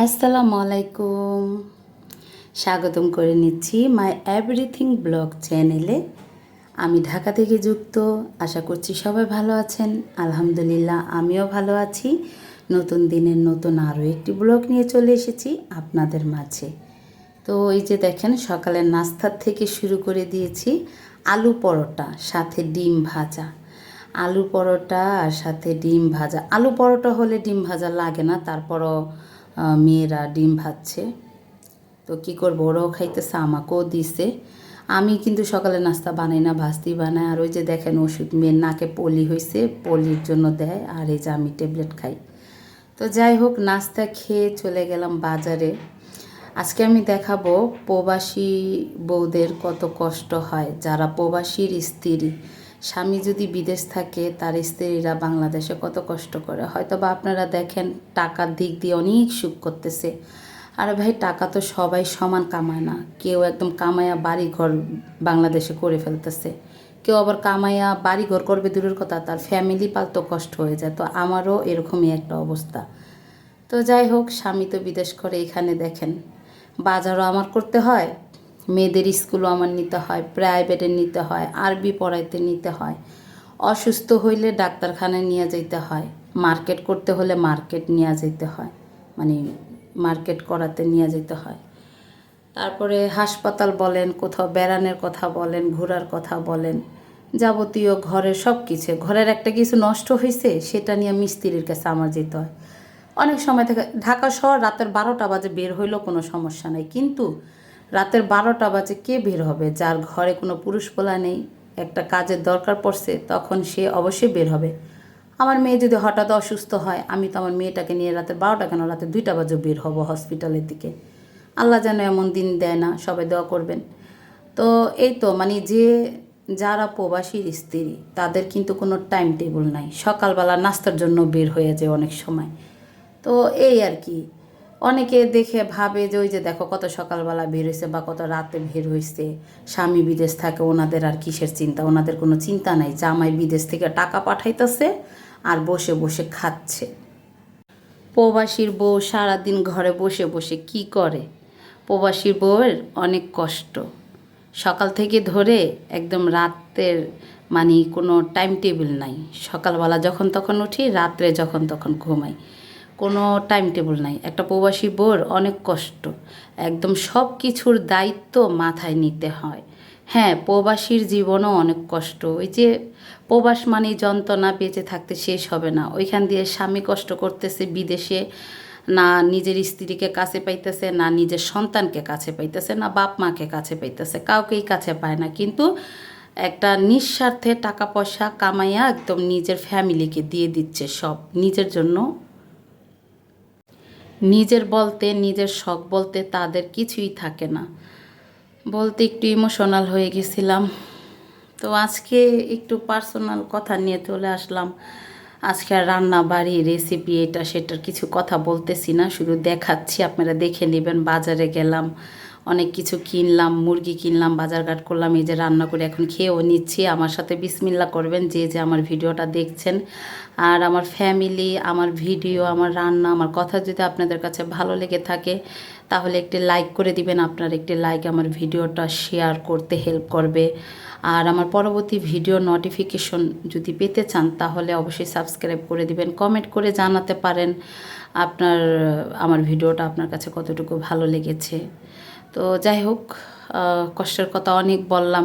আসসালামু আলাইকুম। স্বাগতম করে নিচ্ছি মাই এভরিথিং ব্লগ চ্যানেলে। আমি ঢাকা থেকে যুক্ত। আশা করছি সবাই ভালো আছেন। আলহামদুলিল্লাহ আমিও ভালো আছি। নতুন দিনের নতুন আরও একটি ব্লগ নিয়ে চলে এসেছি আপনাদের মাঝে। তো এই যে দেখেন, সকালের নাস্তার থেকে শুরু করে দিয়েছি আলু পরোটা সাথে ডিম ভাজা। আলু পরোটা আর সাথে ডিম ভাজা। আলু পরোটা হলে ডিম ভাজা লাগে না, তারপরও মেয়েরা ডিম ভাজছে, তো কী করবো, ওরাও খাইতেছে, আমাকেও দিছে। আমি কিন্তু সকালে নাস্তা বানাই না, ভাস্তি বানাই। আর ওই যে দেখেন ওষুধ, মেয়ের নাকে পলি হয়েছে, পলির জন্য দেয়, আর এই যে আমি ট্যাবলেট খাই। তো যাই হোক, নাস্তা খেয়ে চলে গেলাম বাজারে। আজকে আমি দেখাবো প্রবাসী বউদের কত কষ্ট হয়, যারা প্রবাসীর স্ত্রী। স্বামী যদি বিদেশ থাকে, তার স্ত্রীরা বাংলাদেশে কত কষ্ট করে। হয়তো বা আপনারা দেখেন টাকার দিক দিয়ে অনেক সুখ করতেছে। আরে ভাই, টাকা তো সবাই সমান কামায় না। কেউ একদম কামায়া বাড়িঘর বাংলাদেশে করে ফেলতেছে, কেউ আবার কামাইয়া বাড়িঘর করবে দূরের কথা, তার ফ্যামিলি পালতে কষ্ট হয়ে যায়। তো আমারও এরকমই একটা অবস্থা। তো যাই হোক, স্বামী তো বিদেশ করে, এখানে দেখেন বাজারও আমার করতে হয়, মেয়েদের স্কুলও আমার নিতে হয়, প্রাইভেটে নিতে হয়, আরবি পড়াইতে নিতে হয়, অসুস্থ হইলে ডাক্তারখানায় নিয়ে যেতে হয়, মার্কেট করতে হলে মার্কেট নিয়ে যেতে হয়, মানে মার্কেট করাতে নিয়ে যেতে হয়। তারপরে হাসপাতাল বলেন, কোথাও বেড়ানোর কথা বলেন, ঘোরার কথা বলেন, যাবতীয় ঘরের সব কিছু, ঘরের একটা কিছু নষ্ট হয়েছে সেটা নিয়ে মিস্ত্রির কাছে আমার যেতে হয়। অনেক সময় থেকে ঢাকা শহর রাতের 12টা বাজে বের হইলেও কোনো সমস্যা নেই, কিন্তু রাতের 12টা বাজে কে বের হবে? যার ঘরে কোনো পুরুষ পোলা নেই, একটা কাজের দরকার পড়ছে, তখন সে অবশ্যই বের হবে। আমার মেয়ে যদি হঠাৎ অসুস্থ হয়, আমি তো আমার মেয়েটাকে নিয়ে রাতের 12টা কেন, রাতে 2টা বাজে বের হব হসপিটালের দিকে। আল্লাহ যেন এমন দিন দেয় না, সবাই দোয়া করবেন। তো এই তো মানে যে যারা প্রবাসীর স্ত্রী, তাদের কিন্তু কোনো টাইম টেবিল নাই। সকালবেলা নাস্তার জন্য বের হয়ে যায় অনেক সময়। তো এই আর কি, অনেকে দেখে ভাবে যে ওই যে দেখো কত সকালবেলা বের হয়েছে বা কত রাতে বের হয়েছে, স্বামী বিদেশ থাকে, ওনাদের আর কিসের চিন্তা? ওনাদের কোনো চিন্তা নাই, জামাই বিদেশ থেকে টাকা পাঠাইতেছে আর বসে বসে খাচ্ছে। প্রবাসীর বউ সারাদিন ঘরে বসে বসে কি করে? প্রবাসীর বউয়ের অনেক কষ্ট। সকাল থেকে ধরে একদম রাতের মানে কোনো টাইম টেবিল নাই। সকালবেলা যখন তখন উঠি, রাত্রে যখন তখন ঘুমাই, কোনো টাইম টেবিল নাই। একটা প্রবাসী বউর অনেক কষ্ট, একদম সব কিছুর দায়িত্ব মাথায় নিতে হয়। হ্যাঁ, প্রবাসীর জীবনও অনেক কষ্ট। ওই যে প্রবাস মানে যন্ত্রণা, বেঁচে থাকতে শেষ হবে না। ওইখান দিয়ে স্বামী কষ্ট করতেছে বিদেশে, না নিজের স্ত্রীকে কাছে পাইতেছে, না নিজের সন্তানকে কাছে পাইতেছে, না বাপ মাকে কাছে পাইতেছে, কাউকেই কাছে পায় না। কিন্তু একটা নিঃস্বার্থে টাকা পয়সা কামাইয়া একদম নিজের ফ্যামিলিকে দিয়ে দিচ্ছে সব, নিজের জন্য। নিজের বলতে, নিজের শখ বলতে তাদের কিছুই থাকে না। বলতে একটু ইমোশনাল হয়ে গেছিলাম। তো আজকে একটু পার্সোনাল কথা নিয়ে চলে আসলাম। আজকে আর রান্না বাড়ি রেসিপি এটা সেটার কিছু কথা বলতেছি না, শুধু দেখাচ্ছি, আপনারা দেখে নেবেন। বাজারে গেলাম, অনেক কিছু কিনলাম, মুরগি কিনলাম, বাজারঘাট করলাম, এই যে রান্না করে এখন খেয়েও নিচ্ছি। আমার সাথে বিসমিল্লা করবেন যে যে আমার ভিডিওটা দেখছেন। আর আমার ফ্যামিলি, আমার ভিডিও, আমার রান্না, আমার কথা যদি আপনাদের কাছে ভালো লেগে থাকে, তাহলে একটি লাইক করে দিবেন। আপনার একটি লাইক আমার ভিডিওটা শেয়ার করতে হেল্প করবে। আর আমার পরবর্তী ভিডিও নোটিফিকেশন যদি পেতে চান, তাহলে অবশ্যই সাবস্ক্রাইব করে দিবেন। কমেন্ট করে জানাতে পারেন আপনার আমার ভিডিওটা আপনার কাছে কতটুকু ভালো লেগেছে। তো যাই হোক, কষ্টের কথা অনেক বললাম।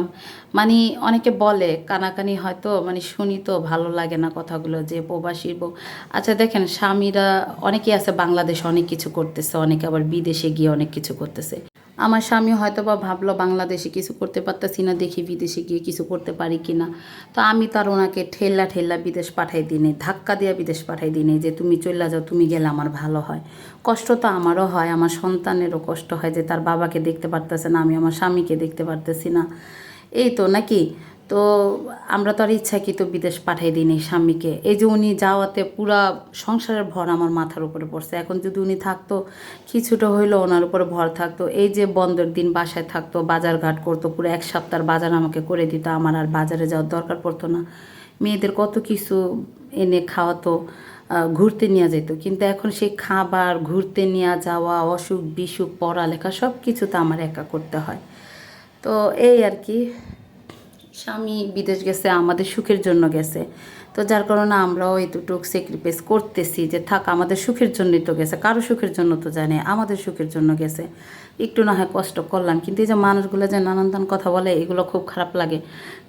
মানে অনেকে বলে কানাকানি, হয়তো মানে শুনি তো ভালো লাগে না কথাগুলো, যে প্রবাসীর বউ। আচ্ছা দেখেন, স্বামীরা অনেকেই আছে বাংলাদেশে অনেক কিছু করতেছে, অনেকে আবার বিদেশে গিয়ে অনেক কিছু করতেছে। আমার স্বামী হয়তো বা ভাবলো বাংলাদেশে কিছু করতে পারতেছি না, দেখি বিদেশে গিয়ে কিছু করতে পারি কি না। তো আমি তার ওনাকে ঠেল্লা ঠেল্লা বিদেশ পাঠাই দিই, ধাক্কা দিয়ে বিদেশ পাঠাই দিই, যে তুমি চলে যাও, তুমি গেলে আমার ভালো হয়। কষ্ট তো আমারও হয়, আমার সন্তানেরও কষ্ট হয় যে তার বাবাকে দেখতে পারতেছে না, আমি আমার স্বামীকে দেখতে পারতেছি না। এই তো নাকি। তো আমরা তো আর ইচ্ছাকৃত বিদেশ পাঠাই দিইনি স্বামীকে। এই যে উনি যাওয়াতে পুরা সংসারের ভর আমার মাথার উপরে পড়ছে। এখন যদি উনি থাকতো, কিছুটা হইলেও ওনার উপরে ভর থাকতো। এই যে বন্ধের দিন বাসায় থাকতো, বাজার ঘাট করতো, পুরো এক সপ্তাহের বাজার আমাকে করে দিত, আমার আর বাজারে যাওয়ার দরকার পড়তো না। মেয়েদের কত কিছু এনে খাওয়াতো, ঘুরতে নিয়ে যেত, কিন্তু এখন সেই খাবার, ঘুরতে নিয়ে যাওয়া, অসুখ বিসুখ, পড়ালেখা সব কিছু তো আমার একা করতে হয়। তো এই আর কি, স্বামী বিদেশ গেছে, আমাদের সুখের জন্য গেছে, তো যার কারণে আমরাও এতটুকু স্যাক্রিফাইস করতেছি যে থাক, আমাদের সুখের জন্যই তো গেছে, কারো সুখের জন্য তো জানে, আমাদের সুখের জন্য গেছে, একটু না হয় কষ্ট করলাম। কিন্তু এই যে মানুষগুলো যে নানান কথা বলে, এগুলো খুব খারাপ লাগে।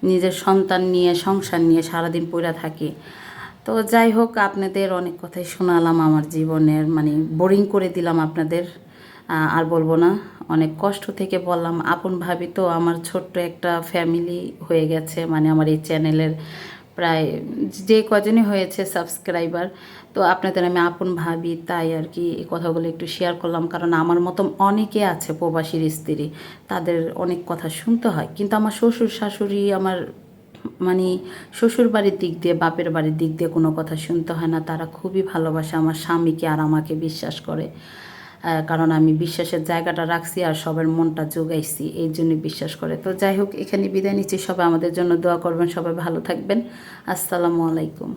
নিজের সন্তান নিয়ে, সংসার নিয়ে সারাদিন পইরা থাকি। তো যাই হোক, আপনাদের অনেক কথাই শোনালাম আমার জীবনের, মানে বোরিং করে দিলাম আপনাদের, আর বলবো না। অনেক কষ্ট থেকে বললাম, আপন ভাবি তো, আমার ছোট্ট একটা ফ্যামিলি হয়ে গেছে, মানে আমার এই চ্যানেলের প্রায় যে কজনই হয়েছে সাবস্ক্রাইবার, তো আপনাদের আমি আপন ভাবি, তাই আর কি এই কথাগুলো একটু শেয়ার করলাম। কারণ আমার মতো অনেকে আছে প্রবাসীর স্ত্রী, তাদের অনেক কথা শুনতে হয়, কিন্তু আমার শ্বশুর শাশুড়ি, আমার মানে শ্বশুর বাড়ির দিক দিয়ে, বাপের বাড়ির দিক দিয়ে কোনো কথা শুনতে হয় না। তারা খুবই ভালোবাসে আমার স্বামীকে আর আমাকে, বিশ্বাস করে। কারণ আমি বিশ্বাসের জায়গাটা রাখছি আর সবার মনটা জোগাইছি, এই জন্য বিশ্বাস করে। তো যাই হোক, এখানে বিদায় নিচ্ছি। সবাই আমাদের জন্য দোয়া করবেন, সবাই ভালো থাকবেন। আসসালামু আলাইকুম।